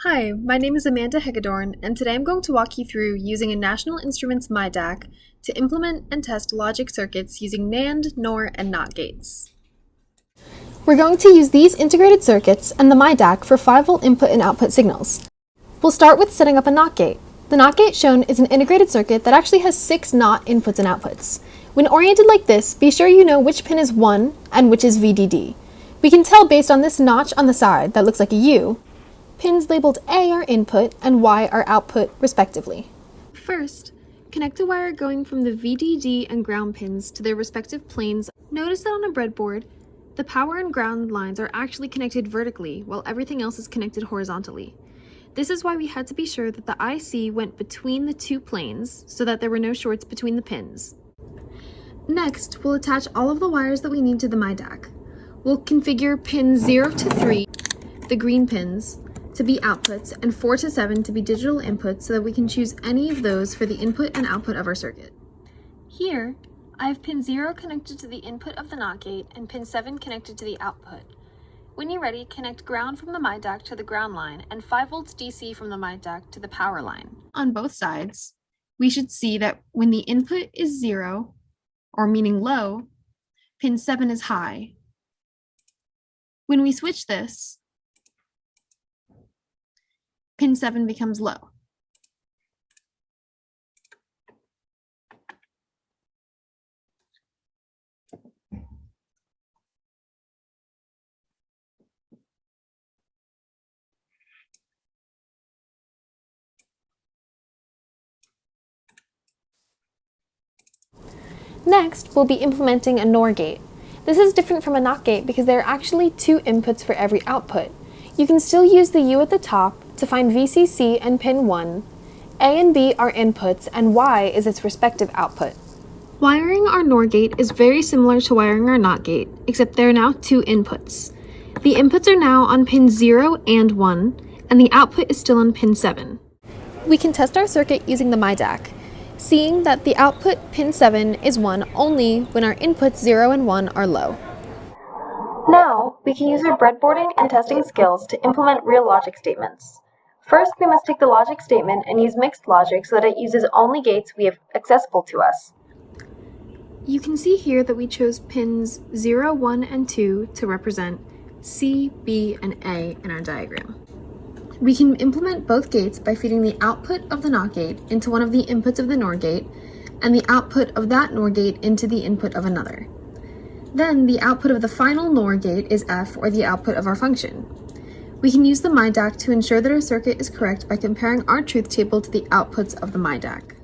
Hi, my name is Amanda Hegadorn, and today I'm going to walk you through using a National Instruments MIDAC to implement and test logic circuits using NAND, NOR, and NOT gates. We're going to use these integrated circuits and the MIDAC for 5-volt input and output signals. We'll start with setting up a NOT gate. The NOT gate shown is an integrated circuit that actually has 6 NOT inputs and outputs. When oriented like this, be sure you know which pin is 1 and which is VDD. We can tell based on this notch on the side that looks like a U. Pins labeled A are input and Y are output, respectively. First, connect a wire going from the VDD and ground pins to their respective planes. Notice that on a breadboard, the power and ground lines are actually connected vertically, while everything else is connected horizontally. This is why we had to be sure that the IC went between the two planes so that there were no shorts between the pins. Next, we'll attach all of the wires that we need to the MIDAC. We'll configure pins 0 to 3, the green pins, to be outputs, and 4 to 7 to be digital inputs so that we can choose any of those for the input and output of our circuit. Here, I have pin 0 connected to the input of the NOT gate and pin 7 connected to the output. When you're ready, connect ground from the MIDAC to the ground line and 5 volts DC from the MIDAC to the power line. On both sides, we should see that when the input is 0, or meaning low, pin 7 is high. When we switch this, pin 7 becomes low. Next, we'll be implementing a NOR gate. This is different from a NOT gate because there are actually 2 inputs for every output. You can still use the U at the top to find VCC and pin 1. A and B are inputs and Y is its respective output. Wiring our NOR gate is very similar to wiring our NOT gate, except there are now 2 inputs. The inputs are now on pin 0 and 1, and the output is still on pin 7. We can test our circuit using the MIDAC, seeing that the output pin 7 is 1 only when our inputs 0 and 1 are low. Now, we can use our breadboarding and testing skills to implement real logic statements. First, we must take the logic statement and use mixed logic so that it uses only gates we have accessible to us. You can see here that we chose pins 0, 1, and 2 to represent C, B, and A in our diagram. We can implement both gates by feeding the output of the NOT gate into one of the inputs of the NOR gate, and the output of that NOR gate into the input of another. Then the output of the final NOR gate is F, or the output of our function. We can use the MIDAC to ensure that our circuit is correct by comparing our truth table to the outputs of the MIDAC.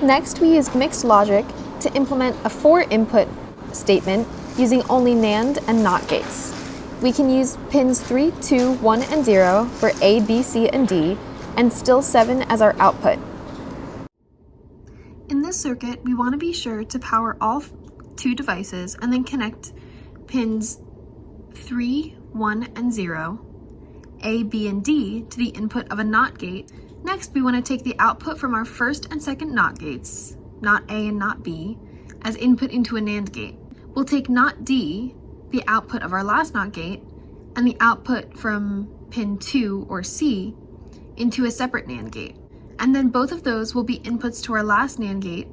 Next, we use mixed logic to implement a 4-input statement using only NAND and NOT gates. We can use pins 3, 2, 1, and 0 for A, B, C, and D, and still 7 as our output. In this circuit, we want to be sure to power all 2 devices and then connect pins 3, 1, and 0, A, B, and D to the input of a NOT gate. Next, we want to take the output from our first and second NOT gates, NOT A and NOT B, as input into a NAND gate. We'll take NOT D, the output of our last NOT gate, and the output from pin 2 or C into a separate NAND gate. And then both of those will be inputs to our last NAND gate,